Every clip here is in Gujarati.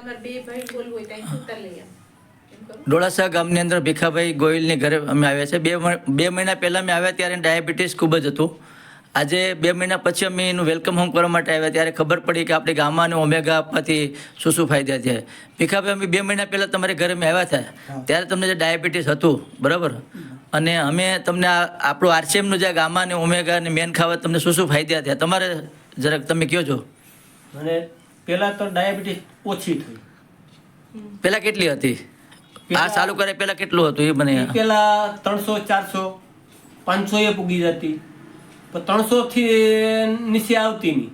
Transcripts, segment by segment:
તમારે બે ભાઈ બોલવું હોય ત્યાં ઉત્તર લઈ આવો. એમ કરો. ડોળાસા ગામની અંદર ભીખાભાઈ ગોયલની ઘરે અમે આવ્યા છે. બે મહિના પહેલાં અમે આવ્યા ત્યારે ડાયાબિટીસ ખૂબ જ હતું. આજે 2 મહિના પછી અમે એનું વેલકમ હોમ કરવા માટે આવ્યા ત્યારે ખબર પડી કે આપણે ગામમાં અને ઓમેગા આપવાથી શું શું ફાયદા છે. ભીખાભાઈ અમે 2 મહિના પહેલાં તમારે ઘરે અમે આવ્યા હતા ત્યારે તમને જે ડાયાબિટીસ હતું બરાબર, અને અમે તમને આપણું આરસીએમનું જે ગામા અને ઓમેગા અને મેન ખાવા તમને શું શું ફાયદા થયા તમારે જરાક તમે કહો છો. મને પહેલાં તો ડાયાબિટીસ ઓછી થઈ. પહેલાં કેટલી હતી? આ ચાલુ કરે પહેલાં કેટલું હતું એ મને? પહેલાં 300 400 500 એ પૂગી જતી, પણ 300 થી નીચે આવતી નહીં.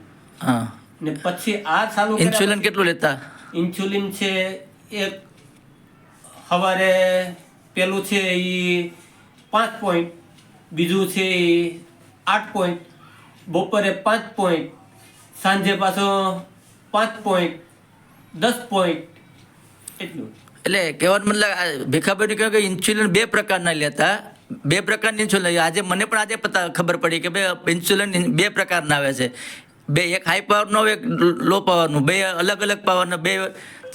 હા. ને પછી આ ચાલુ કર્યા ઇન્સ્યુલિન કેટલું લેતા? ઇન્સ્યુલિન છે એક સવારે પેલું છે એ 5 પોઈન્ટ, બીજું છે એ 8 પોઈન્ટ, બપોરે 5 પોઈન્ટ, સાંજે પાછો 5 પોઈન્ટ, 10 પોઈન્ટ, એટલું. એટલે કહેવાનો મતલબ ભીખાભાઈ કહ્યું કે ઇન્સ્યુલિન 2 પ્રકારના લેતા, 2 પ્રકારની ઇન્સ્યુલિન. આજે મને પણ આજે ખબર પડી કે ભાઈ ઇન્સ્યુલિન 2 પ્રકારના આવે છે. એક હાઈ પાવરનો, એક લો પાવરનું, 2 અલગ અલગ પાવરના,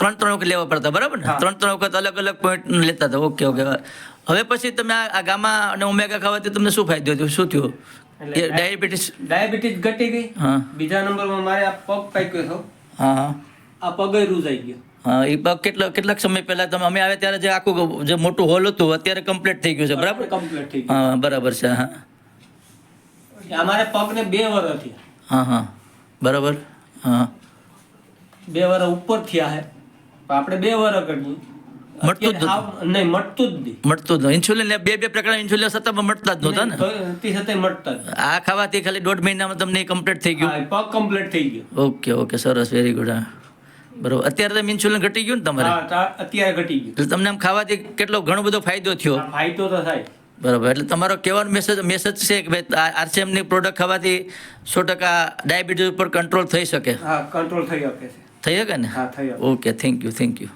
3 વખત લેવા પડતા બરાબર ને? 3 વખત અલગ અલગ પોઈન્ટ લેતા હતા. Okay okay. હવે પછી તમે આ ગામા અને ઓમેગા ખાવાથી તમને શું ફાયદો થયો? શું થયું? ડાયાબિટીસ ઘટી ગઈ. હા. બીજા નંબરમાં મારે આ પગ પાક્યો હતો. હા હા. આ પગ રૂઝાઈ ગયો. હા, એ પગ કેટલાક સમય પહેલા તમે અમે આવ્યા ત્યારે જે આખું જે મોટું હોલ હતું અત્યારે કમ્પ્લીટ થઈ ગયું છે બરાબર? કમ્પ્લીટ થઈ ગયું. હા બરાબર છે. હા અમારે પગને 2 વર્ષ થયા. હા હા બરાબર. હા 2 વર્ષ ઉપર થયા હે, પણ આપણે 2 વર્ષ કરીએ મળતું જ નહીં, મળતું જ નહીં. મળતું જ ઇન્સ્યુલિન 2 પ્રકારના ઇન્સ્યુલિન સતત મળતા જ નહોતા ને? તે છતાંય મળતા જ. આ ખાવાથી ખાલી 1.5 મહિનામાં તમને કમ્પ્લીટ થઈ ગયું? હા, પગ કમ્પ્લીટ થઈ ગયો. ઓકે ઓકે સરસ, વેરી ગુડ. હા બરાબર. અત્યારે તમે ઇન્સ્યુલિન ઘટી ગયું ને તમારે? હા, અત્યારે ઘટી ગયું. એટલે તમને આમ ખાવાથી કેટલો ઘણો બધો ફાયદો થયો? હા, ફાયદો તો થાય. બરાબર. એટલે તમારો કહેવાનો મેસેજ છે કે ભાઈ આરસીએમની પ્રોડક્ટ ખાવાથી 100% ડાયાબિટીસ ઉપર કંટ્રોલ થઈ શકે? હા, કંટ્રોલ થઈ શકે છે. થઈ શકે ને? હા, થઈ શકે. Okay, thank you.